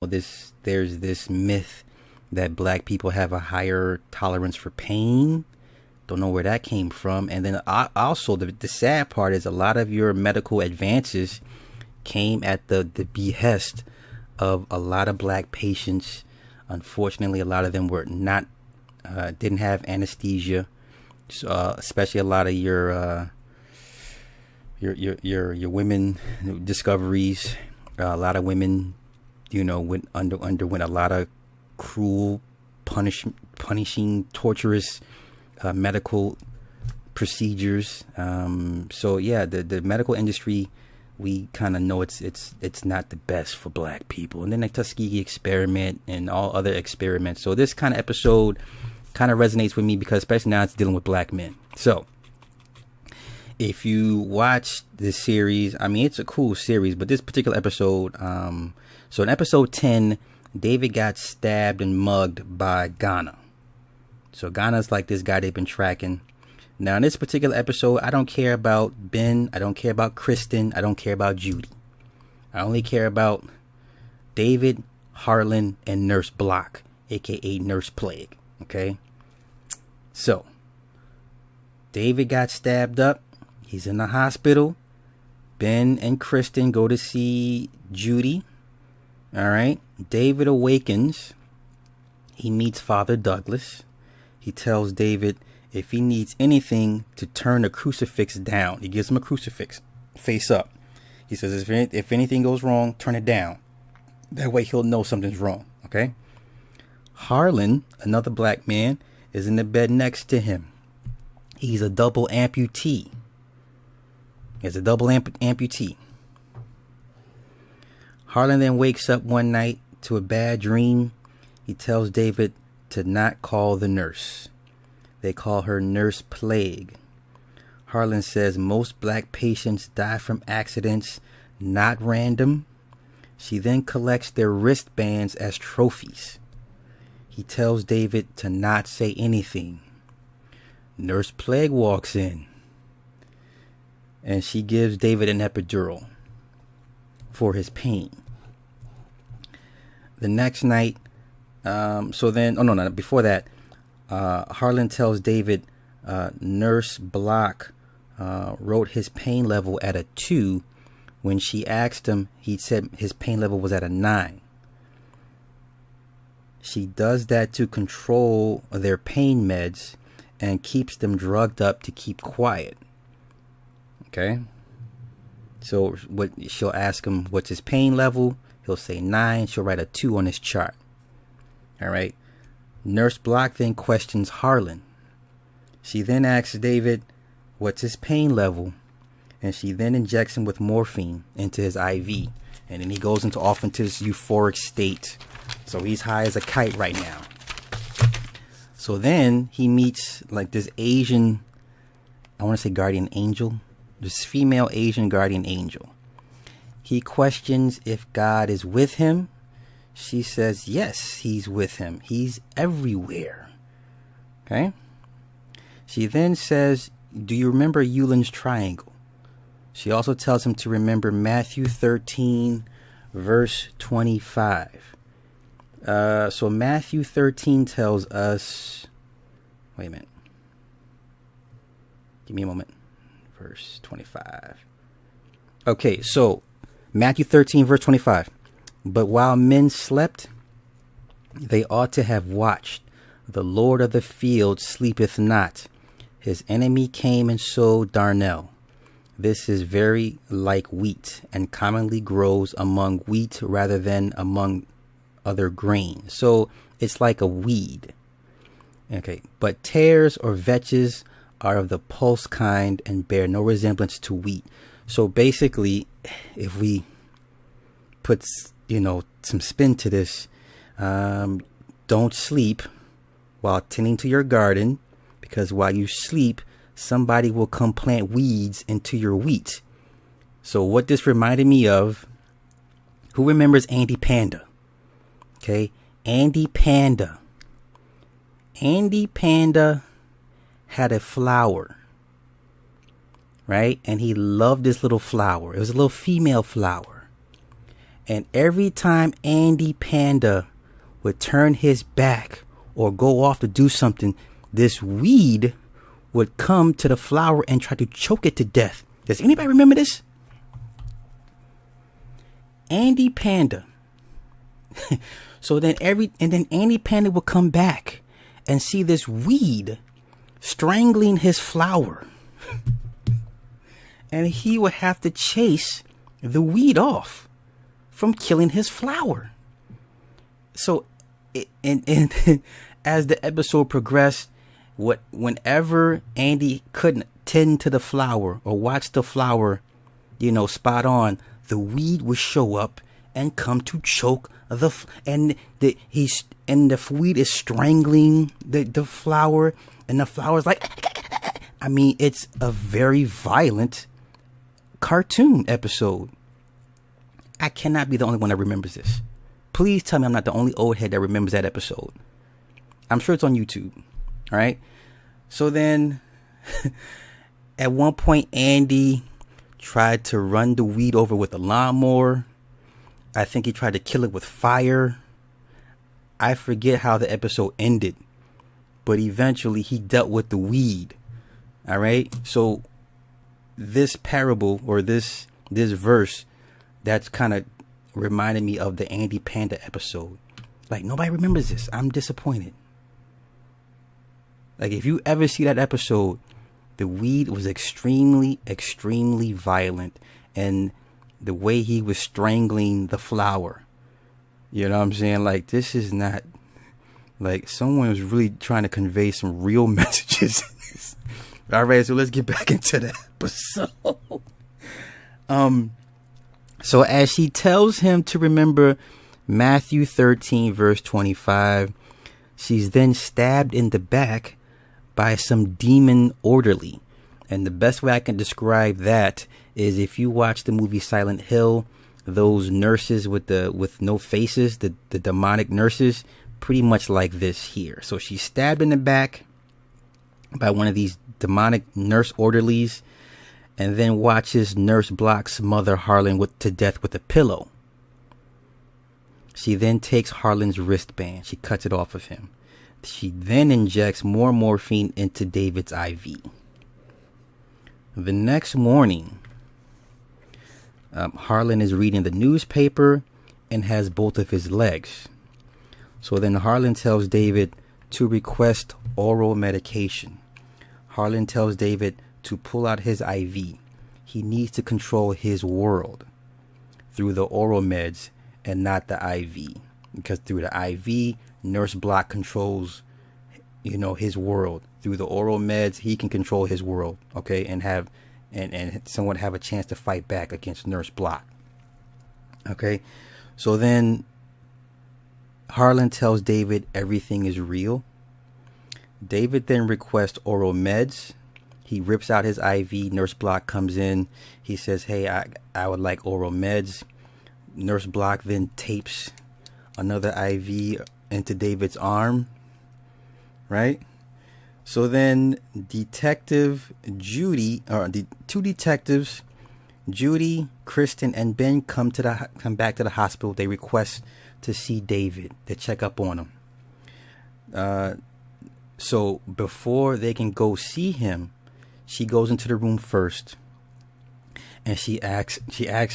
There's this myth that black people have a higher tolerance for pain. Don't know where that came from. And then also the sad part is a lot of your medical advances came at the behest of a lot of black patients. Unfortunately, a lot of them were not didn't have anesthesia, especially a lot of your women discoveries. A lot of women, underwent a lot of cruel, punishing, torturous medical procedures. So yeah, the medical industry, we kind of know it's not the best for black people. And then the Tuskegee experiment and all other experiments. So this kind of episode kind of resonates with me because especially now it's dealing with black men. So if you watch this series, I mean, it's a cool series, but this particular episode, so in episode 10, David got stabbed and mugged by Ghana. So Ghana's like this guy they've been tracking. Now, in this particular episode, I don't care about Ben. I don't care about Kristen. I don't care about Judy. I only care about David, Harlan, and Nurse Block, a.k.a. Nurse Plague. Okay? So, David got stabbed up. He's in the hospital. Ben and Kristen go to see Judy. All right? David awakens. He meets Father Douglas. He tells David if he needs anything to turn the crucifix down. He gives him a crucifix face up. He says if anything goes wrong, turn it down. That way he'll know something's wrong. Okay? Harlan, another black man, is in the bed next to him. He's a double amputee. Harlan then wakes up one night to a bad dream. He tells David to not call the nurse. They call her Nurse Plague. Harlan says most black patients die from accidents, not random. She then collects their wristbands as trophies. He tells David to not say anything. Nurse Plague walks in, and she gives David an epidural for his pain. The next night, before that, Harlan tells David Nurse Block wrote his pain level at a 2. When she asked him, he said his pain level was at a 9. She does that to control their pain meds and keeps them drugged up to keep quiet. Okay? So she'll ask him what's his pain level. He'll say 9. She'll write a 2 on his chart. All right? Nurse Block then questions Harlan. She then asks David what's his pain level, and she then injects him with morphine into his IV, and then he goes off into this euphoric state. So he's high as a kite right now. So then he meets like this Asian, I want to say guardian angel, this female Asian guardian angel. He questions if God is with him. She says, yes, he's with him. He's everywhere. Okay. She then says, do you remember Euland's triangle? She also tells him to remember Matthew 13, verse 25. So Matthew 13 tells us, wait a minute. Give me a moment. Verse 25. Okay, so Matthew 13, verse 25. But while men slept, they ought to have watched. The Lord of the field sleepeth not. His enemy came and sowed darnel. This is very like wheat, and commonly grows among wheat rather than among other grain. So it's like a weed. Okay, but tares or vetches are of the pulse kind and bear no resemblance to wheat. So basically, if we put some spin to this, don't sleep while tending to your garden, because while you sleep, somebody will come plant weeds into your wheat. So what this reminded me of, who remembers Andy Panda? Okay, Andy Panda. Andy Panda had a flower, right? And he loved this little flower. It was a little female flower. And every time Andy Panda would turn his back or go off to do something, this weed would come to the flower and try to choke it to death. Does anybody remember this? Andy Panda. So then Andy Panda would come back and see this weed strangling his flower. And he would have to chase the weed off from killing his flower. So, and as the episode progressed, whenever Andy couldn't tend to the flower or watch the flower, spot on, the weed would show up and come to choke the weed is strangling the flower, and the flower's like, I mean, it's a very violent cartoon episode. I cannot be the only one that remembers this. Please tell me I'm not the only old head that remembers that episode. I'm sure it's on YouTube. All right. So then at one point, Andy tried to run the weed over with a lawnmower. I think he tried to kill it with fire. I forget how the episode ended, but eventually he dealt with the weed. All right. So this parable or this verse, that's kind of reminded me of the Andy Panda episode. Like, nobody remembers this. I'm disappointed. Like, if you ever see that episode, the weed was extremely, extremely violent. And the way he was strangling the flower, you know what I'm saying? Like, this is not, like, someone was really trying to convey some real messages in this. All right, so let's get back into the episode. So as she tells him to remember Matthew 13, verse 25, she's then stabbed in the back by some demon orderly. And the best way I can describe that is if you watch the movie Silent Hill, those nurses with no faces, the demonic nurses, pretty much like this here. So she's stabbed in the back by one of these demonic nurse orderlies, and then watches Nurse Block smother Harlan to death with a pillow. She then takes Harlan's wristband. She cuts it off of him. She then injects more morphine into David's IV. The next morning, Harlan is reading the newspaper and has both of his legs. So then Harlan tells David to request oral medication. Harlan tells David to pull out his IV. He needs to control his world through the oral meds and not the IV. Because through the IV, Nurse Block controls, his world. Through the oral meds, he can control his world, okay, and somewhat have a chance to fight back against Nurse Block. Okay, so then Harlan tells David everything is real. David then requests oral meds. He rips out his IV. Nurse Block comes in. He says, hey, I would like oral meds. Nurse Block then tapes another IV into David's arm. Right? So then Detective Judy, or the two detectives, Judy, Kristen, and Ben come back to the hospital. They request to see David, to check up on him. So before they can go see him, she goes into the room first, and she asks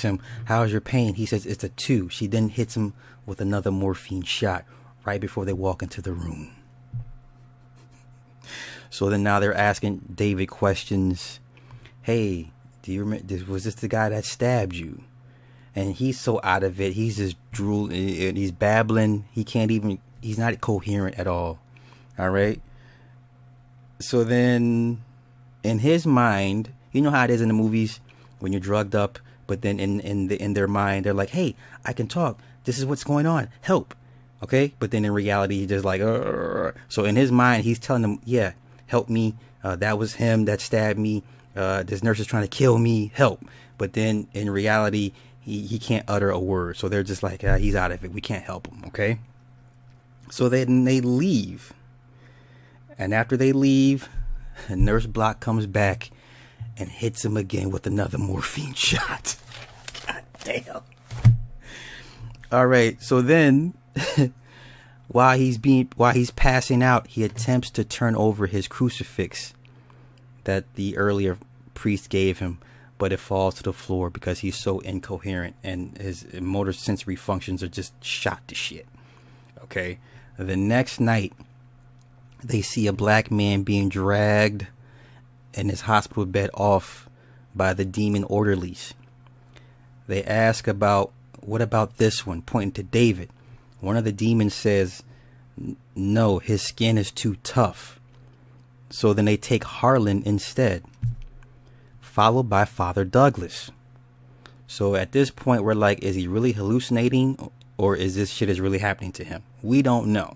him, how's your pain? He says it's a 2. She then hits him with another morphine shot right before they walk into the room. So then now they're asking David questions. Hey, do you remember, was this the guy that stabbed you? And he's so out of it. He's just drooling and he's babbling. He's not coherent at all. All right. So then in his mind, you know how it is in the movies when you're drugged up, but then in their mind, they're like, hey, I can talk. This is what's going on. Help. Okay. But then in reality, he's just like, Arr. So in his mind, he's telling them, yeah, help me. That was him that stabbed me. This nurse is trying to kill me. Help. But then in reality, he can't utter a word. So they're just like, he's out of it. We can't help him. Okay. So then they leave. And after they leave, Nurse Block comes back and hits him again with another morphine shot. God damn. All right. So then, while he's passing out, he attempts to turn over his crucifix that the earlier priest gave him, but it falls to the floor because he's so incoherent and his motor sensory functions are just shot to shit. Okay. The next night, they see a black man being dragged in his hospital bed off by the demon orderlies. They ask what about this one, pointing to David. One of the demons says, no, his skin is too tough. So then they take Harlan instead, followed by Father Douglas. So at this point, we're like, is he really hallucinating, or is this shit is really happening to him? We don't know.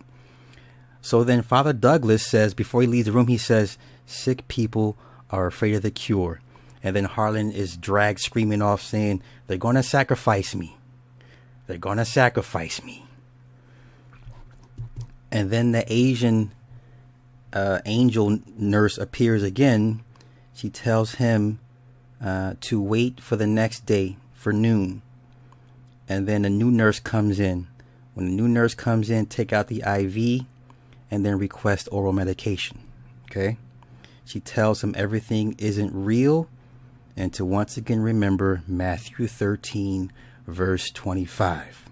So then Father Douglas says, before he leaves the room, he says, sick people are afraid of the cure. And then Harlan is dragged screaming off saying, they're going to sacrifice me. They're going to sacrifice me. And then the Asian angel nurse appears again. She tells him to wait for the next day for noon. And then a new nurse comes in. When the new nurse comes in, take out the IV and then request oral medication. Okay? She tells him everything isn't real and to once again remember Matthew 13, verse 25.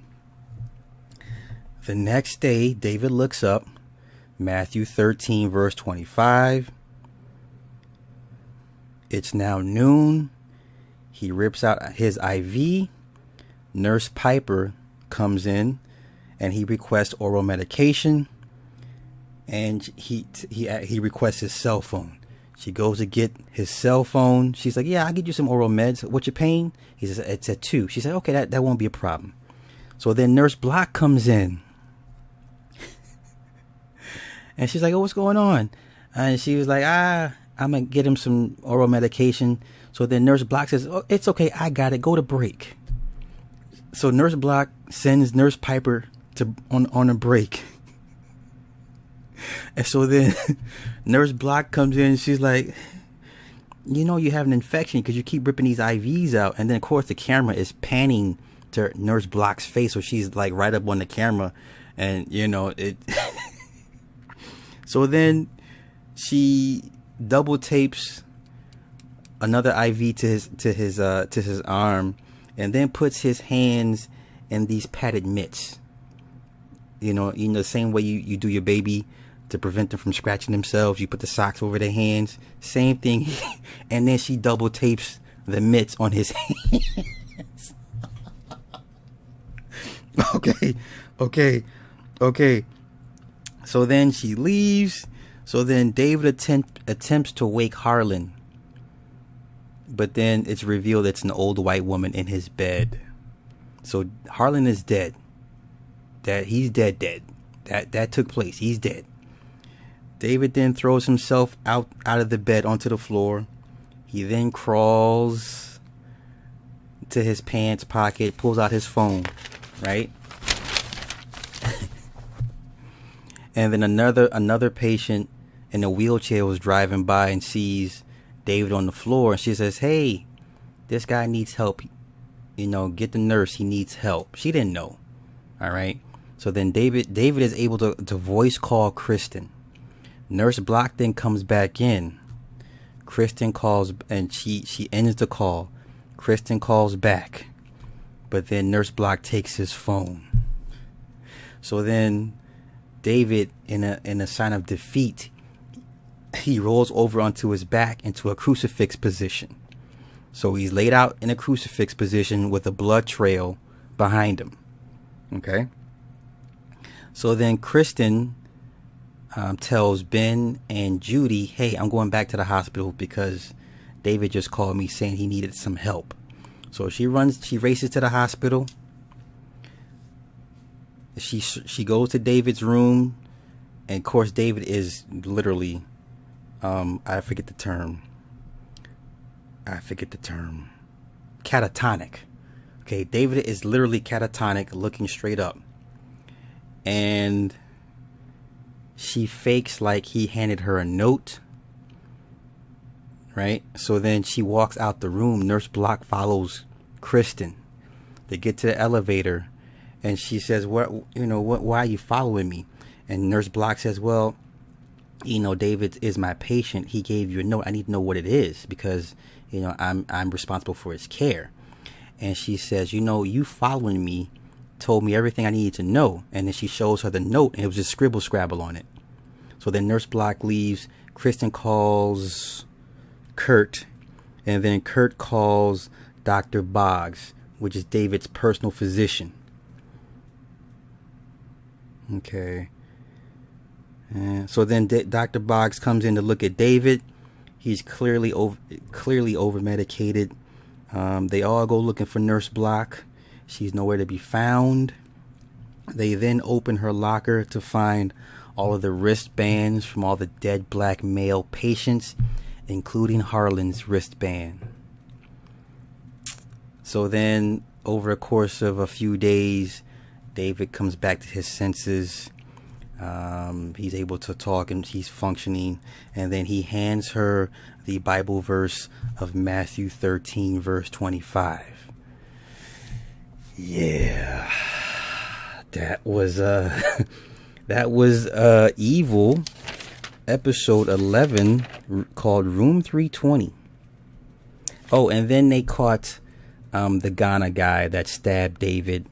The next day, David looks up Matthew 13, verse 25. It's now noon. He rips out his IV. Nurse Piper comes in and he requests oral medication. And he requests his cell phone. She goes to get his cell phone. She's like, yeah, I'll get you some oral meds. What's your pain? He says, it's at 2. She said, okay, that won't be a problem. So then Nurse Block comes in. And she's like, oh, what's going on? And she was like, I'm going to get him some oral medication. So then Nurse Block says, oh, it's okay. I got it. Go to break. So Nurse Block sends Nurse Piper on a break. And so then Nurse Block comes in and she's like, you know, you have an infection because you keep ripping these IVs out. And then, of course, the camera is panning to Nurse Block's face. So she's like right up on the camera. And, you know, it. So then she double tapes another IV to his arm and then puts his hands in these padded mitts. You know, the same way you do your baby to prevent them from scratching themselves. You put the socks over their hands. Same thing. And then she double tapes the mitts on his hands. Okay. So then she leaves. So then David attempts to wake Harlan. But then it's revealed it's an old white woman in his bed. So Harlan is dead. He's dead. That took place. He's dead. David then throws himself out of the bed onto the floor. He then crawls to his pants pocket, pulls out his phone, right? And then another patient in a wheelchair was driving by and sees David on the floor, and she says, hey, this guy needs help. You know, get the nurse. He needs help. She didn't know. All right. So then David is able to voice call Kristen. Nurse Block then comes back in. Kristen calls and she ends the call. Kristen calls back. But then Nurse Block takes his phone. So then David, in a sign of defeat, he rolls over onto his back into a crucifix position. So he's laid out in a crucifix position with a blood trail behind him. Okay. So then Kristen tells Ben and Judy, hey, I'm going back to the hospital because David just called me saying he needed some help. So she races to the hospital. She goes to David's room, and of course David is literally I forget the term catatonic. Okay, David is literally catatonic, looking straight up, and she fakes like he handed her a note, right? So then she walks out the room. Nurse Block follows Kristen. They get to the elevator, And she says, why are you following me? And Nurse Block says, well, David is my patient. He gave you a note. I need to know what it is because, I'm responsible for his care. And she says, you following me told me everything I needed to know. And then she shows her the note, and it was just scribble scrabble on it. So then Nurse Block leaves. Kristen calls Kurt, and then Kurt calls Dr. Boggs, which is David's personal physician. Okay. And so then Dr. Boggs comes in to look at David. He's clearly over medicated. They all go looking for Nurse Block. She's nowhere to be found. They then open her locker to find all of the wristbands from all the dead black male patients, including Harlan's wristband. So then, over a course of a few days, David comes back to his senses. He's able to talk and he's functioning. And then he hands her the Bible verse of Matthew 13, verse 25. Yeah, that was Evil, episode 11, called Room 320. Oh, and then they caught the Ghana guy that stabbed David.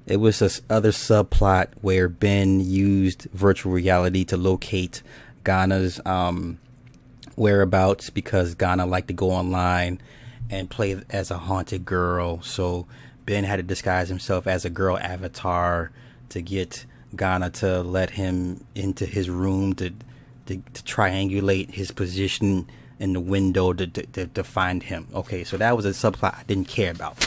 It was this other subplot where Ben used virtual reality to locate Ghana's whereabouts because Ghana liked to go online and play as a haunted girl. So Ben had to disguise himself as a girl avatar to get Ghana to let him into his room to triangulate his position in the window to find him. Okay, so that was a subplot I didn't care about.